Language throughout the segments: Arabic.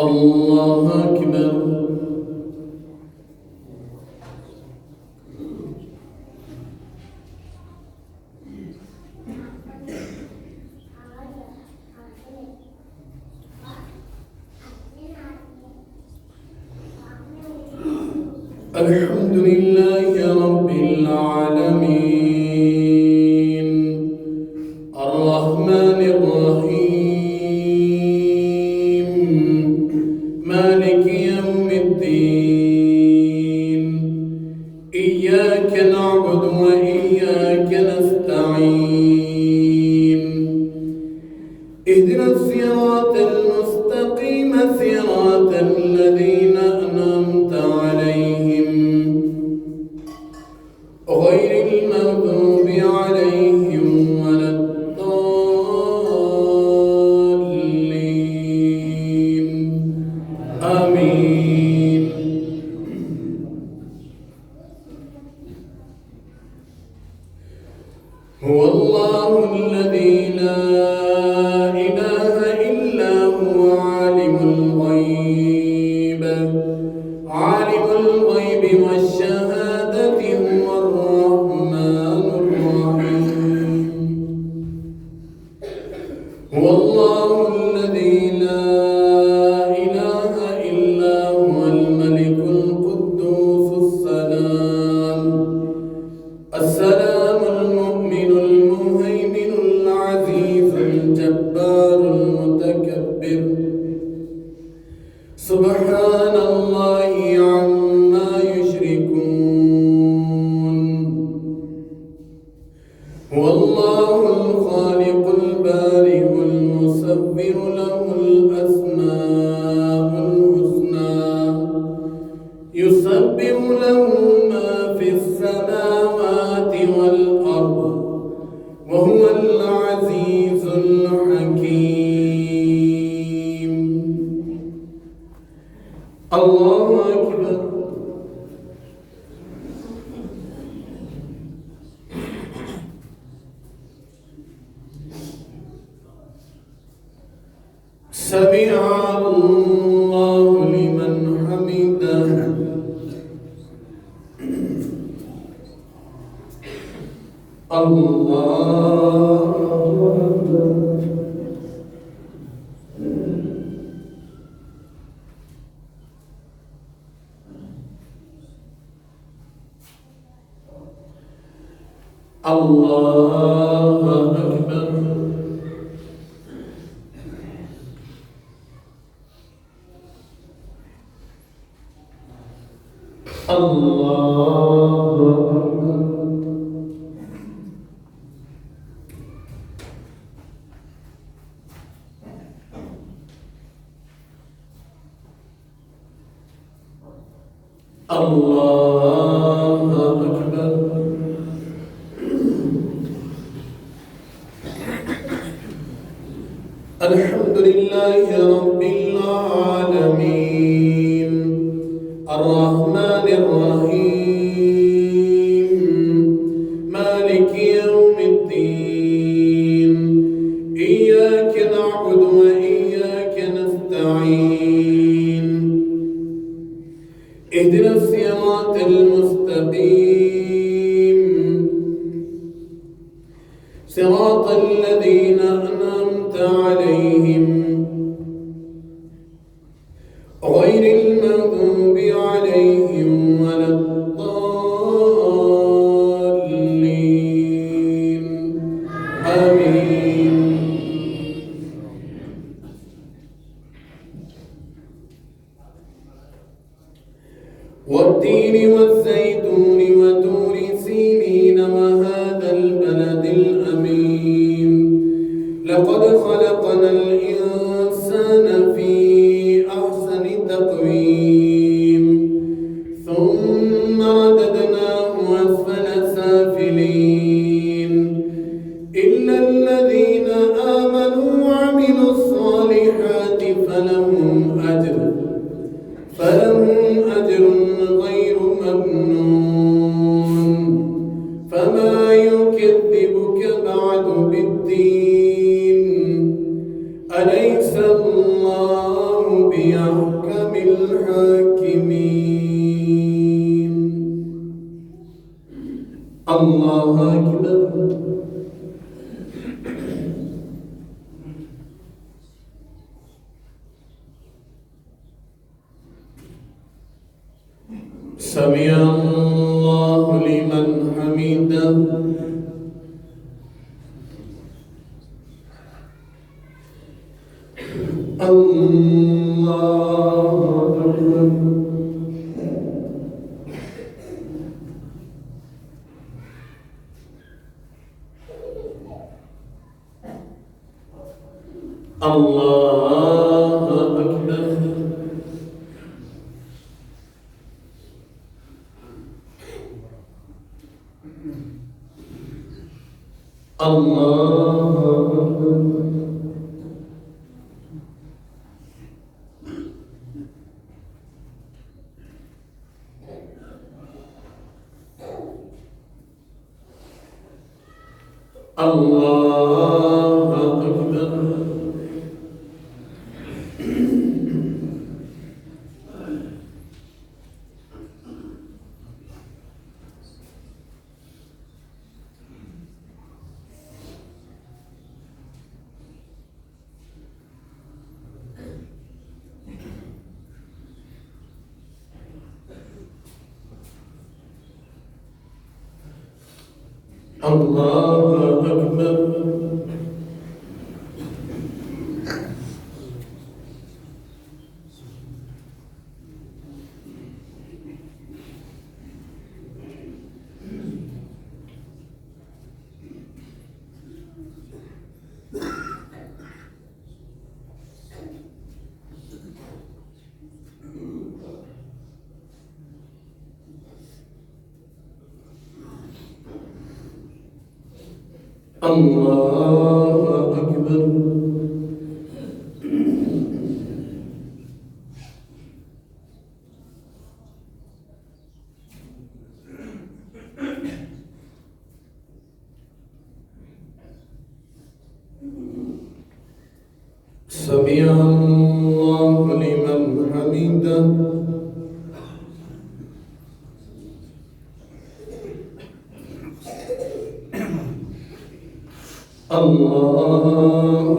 الله أكبر. الحمد لله رب العالمين الرحمن الرحيم مالك يوم الدين إياك نعبد وإياك نستعين اهدنا الصراط المستقيم صراط الذين أنعمت عليهم غير المغضوب عليهم ولا الضالين آمين. هو الله الذي لا إله إلا هو عالم الغيب والشهادة هو الرحمن الرحيم. هو الله الذي لا إله إلا هو الملك القدوس السلام المؤمن المهيمن العزيز الجبار المتكبر سبحان الله عما يشركون. هو الله الخالق البارئ المصور له الأسماء الحسنى يسبح له ما في السماوات والأرض وهو العزيز الحكيم. الله أكبر. سمع الله لمن حمده. الله أكبر. الله أكبر. الله أكبر. الله أكبر. الحمد لله رب العالمين الرحمن الرحيم مالك يوم الدين إياك نعبد وإياك نستعين اهدنا الصراط المستقيم صراط الذين أنعمت عليهم غير المغضوب عليهم ولا الضالين آمين. والتين والزيتون وطور سينين وهذا البلد الأمين لقد خلقنا الإنسان في أحسن تقويم ثم رددناه أسفل سافلين إلا الذين آمنوا وعملوا الصالحات فلهم أجر غير ممنون. فما يكذبك بعد بالدين أليس الله بيعلم الله أكبر. سمع الله لمن حمده. الله أكبر. الله أكبر. الله أكبر. الله أكبر. الله أكبر. الله أكبر. سمع الله لمن حمده. الله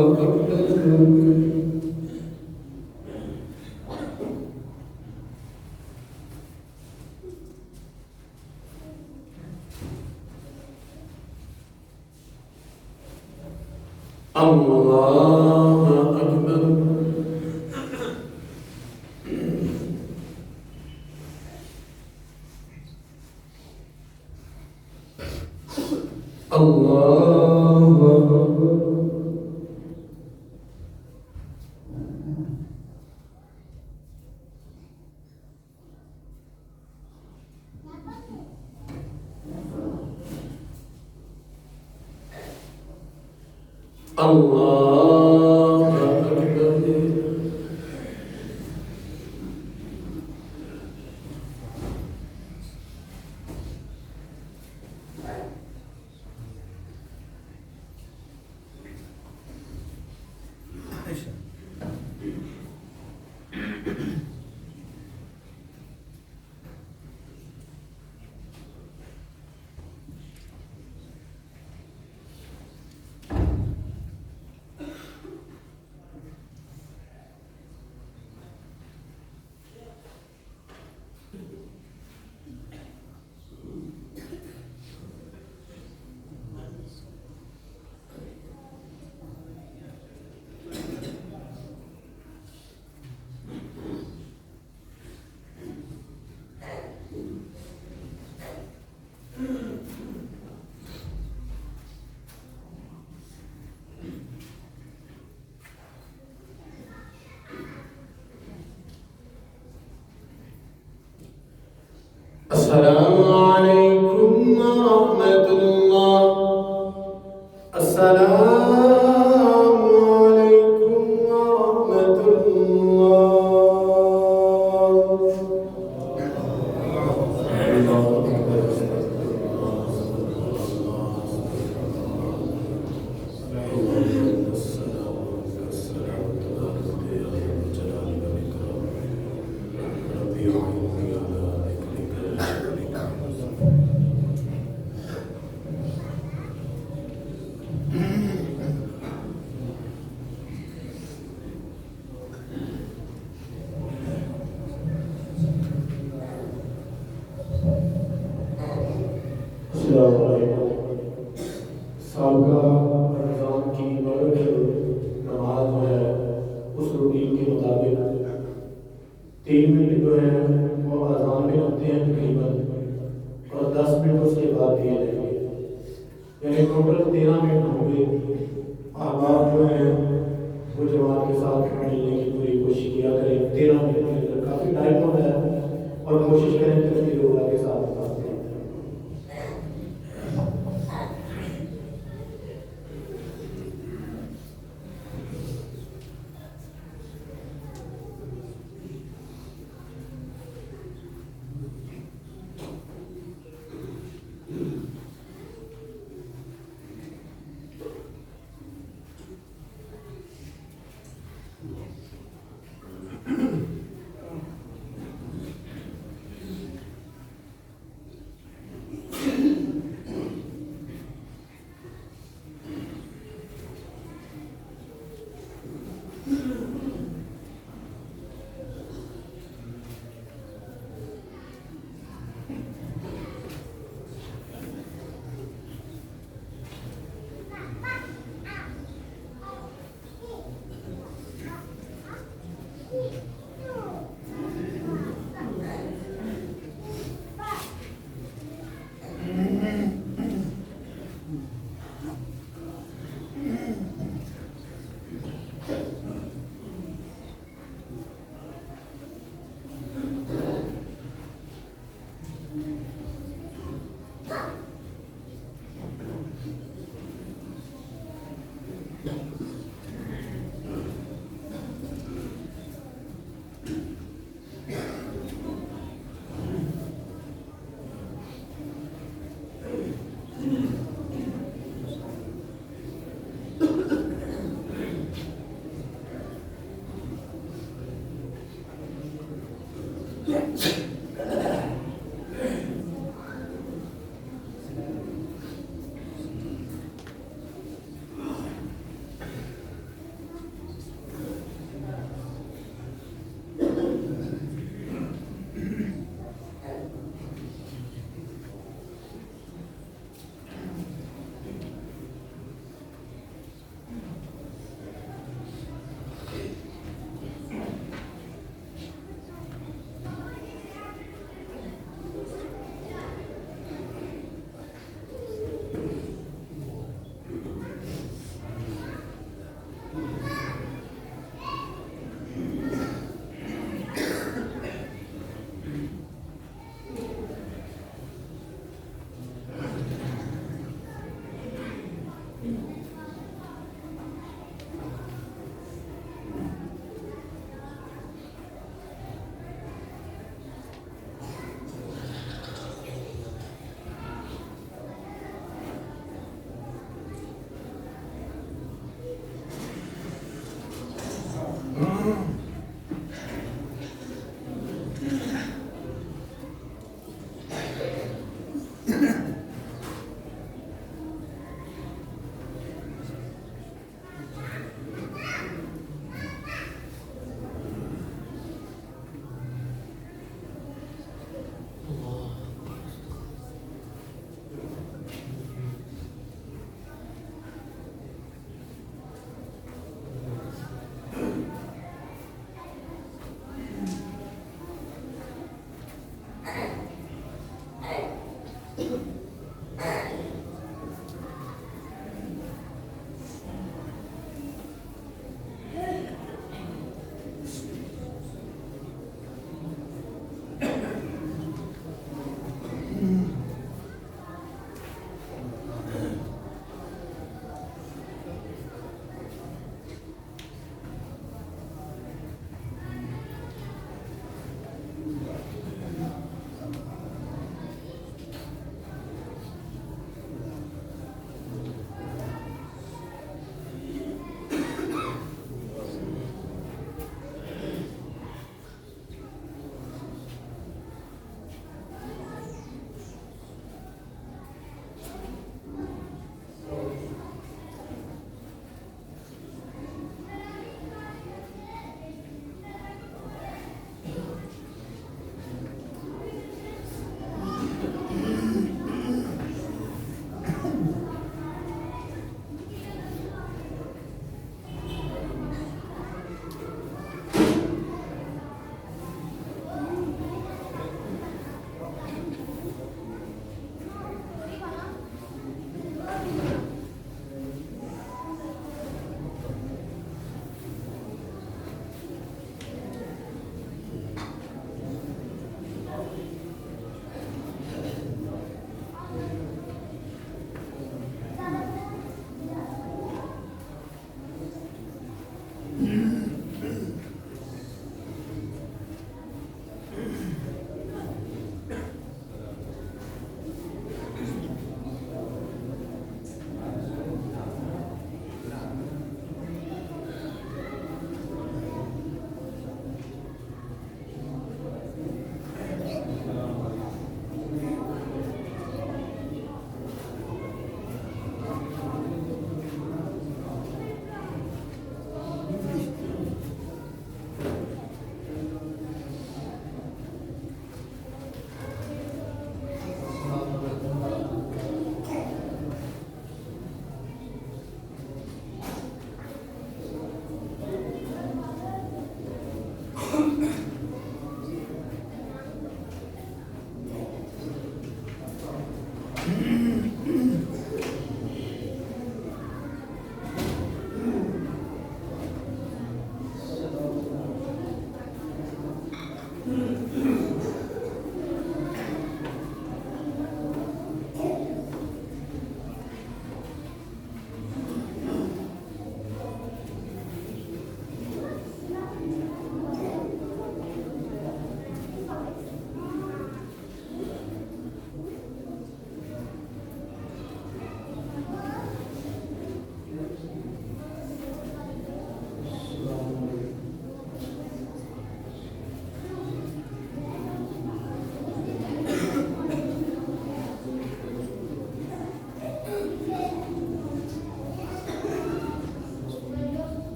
أكبر. الله أكبر. الله أكبر. الله أكبر. السلام عليكم ورحمة الله. السلام عليكم ورحمة الله. ربي يعينني على ذكرك وشكرك साबका रमज़ान की मगरिब नमाज जो है उस रूटीन के मुताबिक 3 मिनट जो है वो अजान में लगते हैं तकरीबन, और 10 मिनट उसके बाद दिए जाएंगे, यानी टोटल 13 मिनट होंगे। अहबाब जो है वो जमात के साथ मिलने की पूरी कोशिश किया करें। 13 मिनट के अंदर काफ़ी टाइम होता है, और कोशिश करें कि तकरीबन के साथ बात करें।